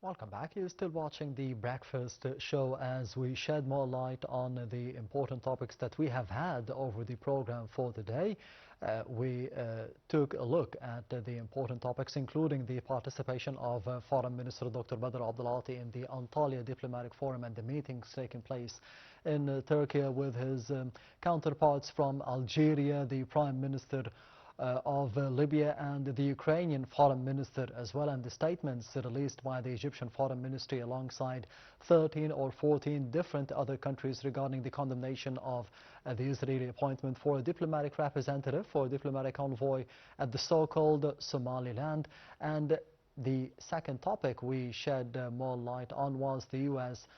Welcome back. You're still watching the Breakfast Show as we shed more light on the important topics that we have had over the program for the day. We took a look at the important topics, including the participation of Foreign Minister Dr. Badr Abdulati in the Antalya Diplomatic Forum and the meetings taking place in Turkey with his counterparts from Algeria, the Prime Minister of Libya and the Ukrainian Foreign Minister as well, and the statements released by the Egyptian Foreign Ministry alongside 13 or 14 different other countries regarding the condemnation of the Israeli appointment for a diplomatic representative, for a diplomatic envoy at the so-called Somaliland. And the second topic we shed more light on was the U.S.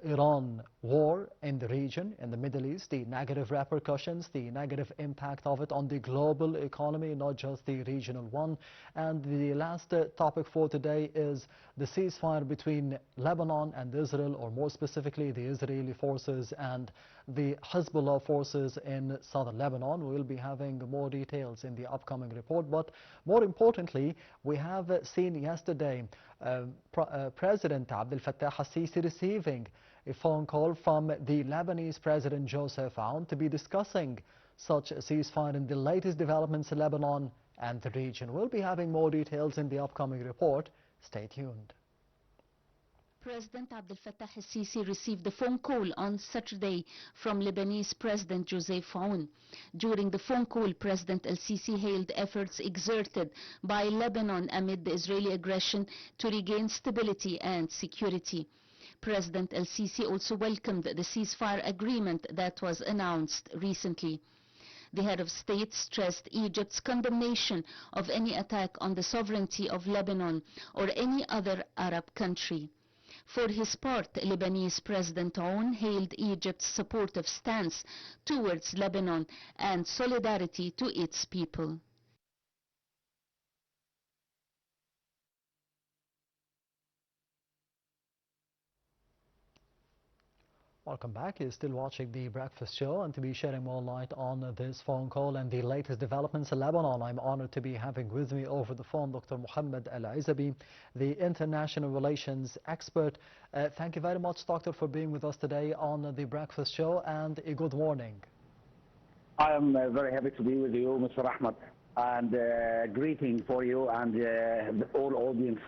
Iran war in the region, in the Middle East, the negative repercussions, the negative impact of it on the global economy, not just the regional one. And the last topic for today is the ceasefire between Lebanon and Israel, or more specifically the Israeli forces and the Hezbollah forces in southern Lebanon. We will be having more details in the upcoming report, but more importantly, we have seen yesterday President Abdel Fattah al-Sisi receiving a phone call from the Lebanese President Joseph Aoun to be discussing such a ceasefire and the latest developments in Lebanon and the region. We'll be having more details in the upcoming report. Stay tuned. President Abdel Fattah al-Sisi received a phone call on Saturday from Lebanese President Joseph Aoun. During the phone call, President al-Sisi hailed efforts exerted by Lebanon amid the Israeli aggression to regain stability and security. President al-Sisi also welcomed the ceasefire agreement that was announced recently. The head of state stressed Egypt's condemnation of any attack on the sovereignty of Lebanon or any other Arab country. For his part, Lebanese President Aoun hailed Egypt's supportive stance towards Lebanon and solidarity to its people. Welcome back. You're still watching the Breakfast Show, and to be shedding more light on this phone call and the latest developments in Lebanon, I'm honored to be having with me over the phone Dr. Mohamad Ezaby, the international relations expert. Thank you very much, Doctor, for being with us today on the Breakfast Show, and a good morning. I am very happy to be with you, Mr. Ahmed, and greeting for you and the whole audience.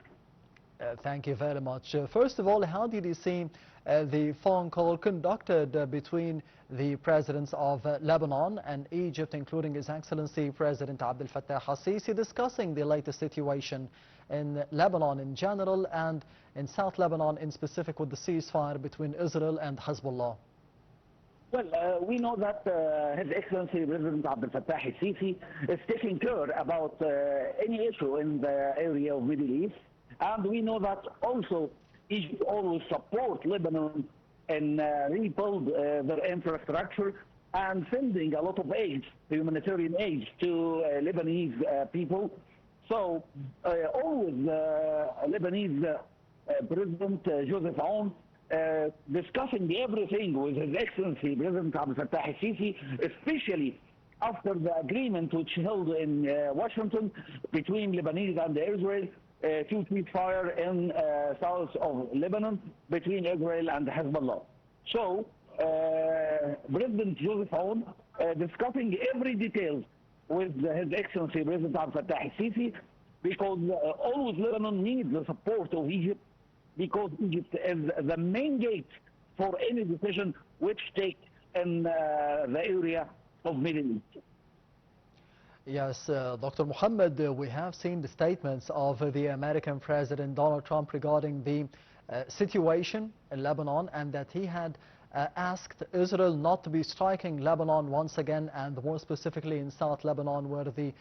Thank you very much. First of all, how did you see the phone call conducted between the presidents of Lebanon and Egypt, including His Excellency President Abdel Fattah al-Sisi, discussing the latest situation in Lebanon in general and in South Lebanon in specific with the ceasefire between Israel and Hezbollah? Well, we know that His Excellency President Abdel Fattah al-Sisi is taking care about any issue in the area of Middle East. And we know that also Egypt always support Lebanon and rebuild their infrastructure and sending a lot of aid, humanitarian aid to Lebanese people. So always Lebanese President Joseph Aoun discussing everything with His Excellency President Abdel Fattah al-Sisi, especially after the agreement which held in Washington between Lebanese and Israel to ceasefire in south of Lebanon between Israel and Hezbollah. So President Joseph Aoun discussing every detail with His Excellency President Abdel Fattah al-Sisi, because always Lebanon needs the support of Egypt, because Egypt is the main gate for any decision which take in the area of Middle East. Yes, Dr. Mohammed, we have seen the statements of the American President Donald Trump regarding the situation in Lebanon, and that he had asked Israel not to be striking Lebanon once again, and more specifically in South Lebanon, where the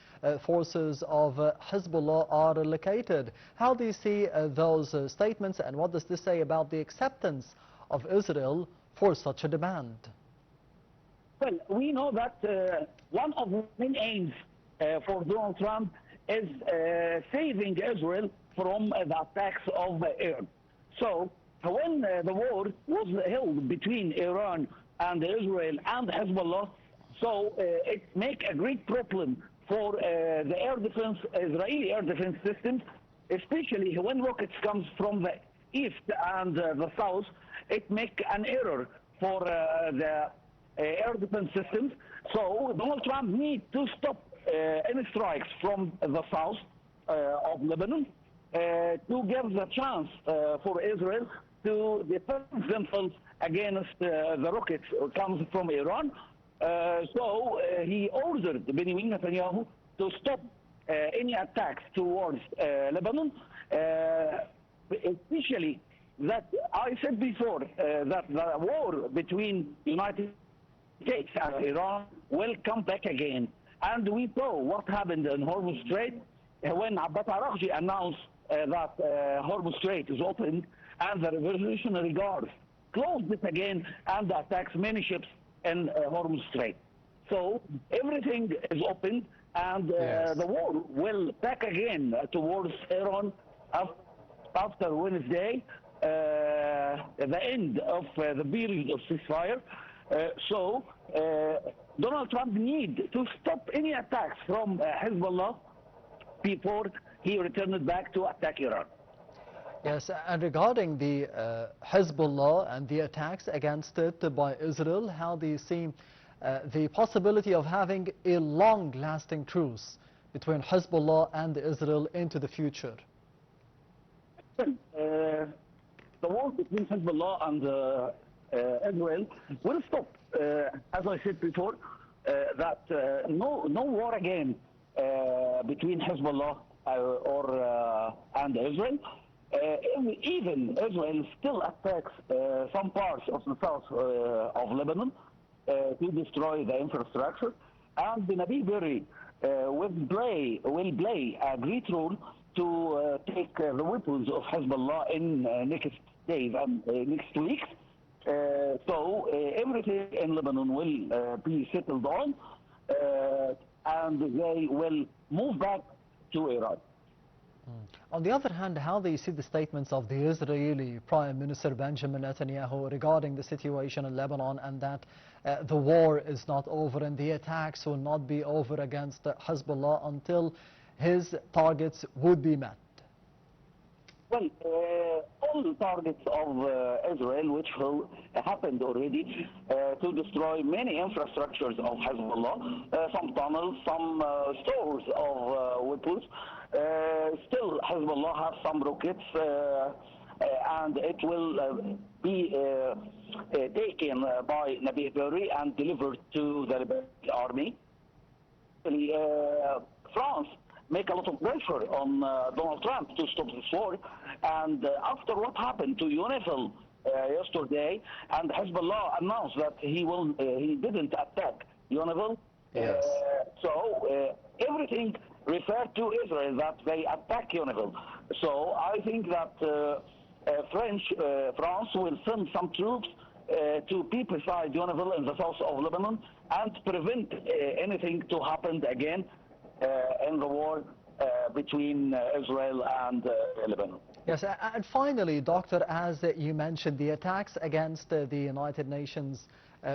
forces of Hezbollah are located. How do you see those statements, and what does this say about the acceptance of Israel for such a demand? Well, we know that one of the main aims for Donald Trump is saving Israel from the attacks of Iran. So when the war was held between Iran and Israel and Hezbollah, so it make a great problem for the air defense, Israeli air defense systems, especially when rockets comes from the east and the south, it make an error for the air defense systems. So Donald Trump needs to stop any strikes from the south of Lebanon to give the chance for Israel to defend themselves against the rockets comes from Iran. So he ordered Benjamin Netanyahu to stop any attacks towards Lebanon, especially that I said before that the war between United States and Iran will come back again. And we saw what happened in Hormuz Strait when Abbas Araghchi announced that Hormuz Strait is open, and the Revolutionary Guard closed it again and attacks many ships in Hormuz Strait. So everything is open, and the war will back again towards Iran after Wednesday, the end of the period of ceasefire. So Donald Trump needs to stop any attacks from Hezbollah before he returned back to attack Iran. Yes, and regarding the Hezbollah and the attacks against it by Israel, how do you see the possibility of having a long-lasting truce between Hezbollah and Israel into the future? The war between Hezbollah and Israel will stop. As I said before, that no war again between Hezbollah and Israel. Even Israel still attacks some parts of the south of Lebanon to destroy the infrastructure, and Nabi Berri will play a great role to take the weapons of Hezbollah in next days and next weeks. So everything in Lebanon will be settled on, and they will move back to Iran. On the other hand, how do you see the statements of the Israeli Prime Minister Benjamin Netanyahu regarding the situation in Lebanon, and that the war is not over and the attacks will not be over against Hezbollah until his targets would be met? Well, all the targets of Israel, which happened already, to destroy many infrastructures of Hezbollah, some tunnels, some stores of weapons. Still, Hezbollah have some rockets, and it will be taken by Nabi Berri and delivered to the Lebanese army. France make a lot of pressure on Donald Trump to stop this war, and after what happened to UNIFIL yesterday, and Hezbollah announced that he didn't attack UNIFIL. Yes. So everything referred to Israel that they attack UNIFIL. So I think that France will send some troops to be beside UNIFIL in the south of Lebanon and prevent anything to happen again in the war between Israel and Lebanon. Yes, and finally, Doctor, as you mentioned, the attacks against the United Nations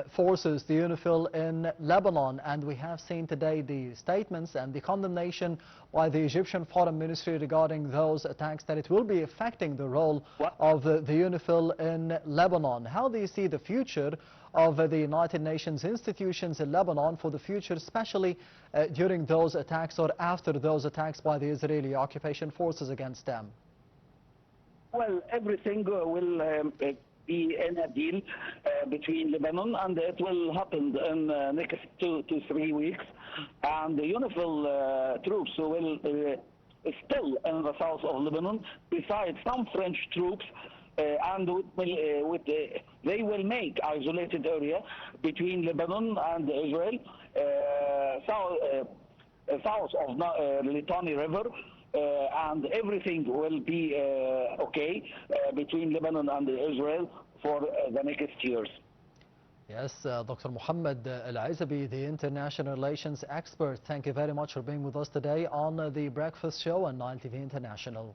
forces, the UNIFIL in Lebanon, and we have seen today the statements and the condemnation by the Egyptian Foreign Ministry regarding those attacks, that it will be affecting the role of the UNIFIL in Lebanon. How do you see the future of the United Nations institutions in Lebanon for the future, especially during those attacks or after those attacks by the Israeli occupation forces against them? Well, everything will be in a deal between Lebanon, and it will happen in next 2 to 3 weeks. And the UNIFIL troops will still in the south of Lebanon, besides some French troops, and they will make isolated area between Lebanon and Israel, south of Litani River. And everything will be okay between Lebanon and Israel for the next years. Yes, Dr. Mohamad Ezaby, the international relations expert, thank you very much for being with us today on the Breakfast Show on Nile TV International.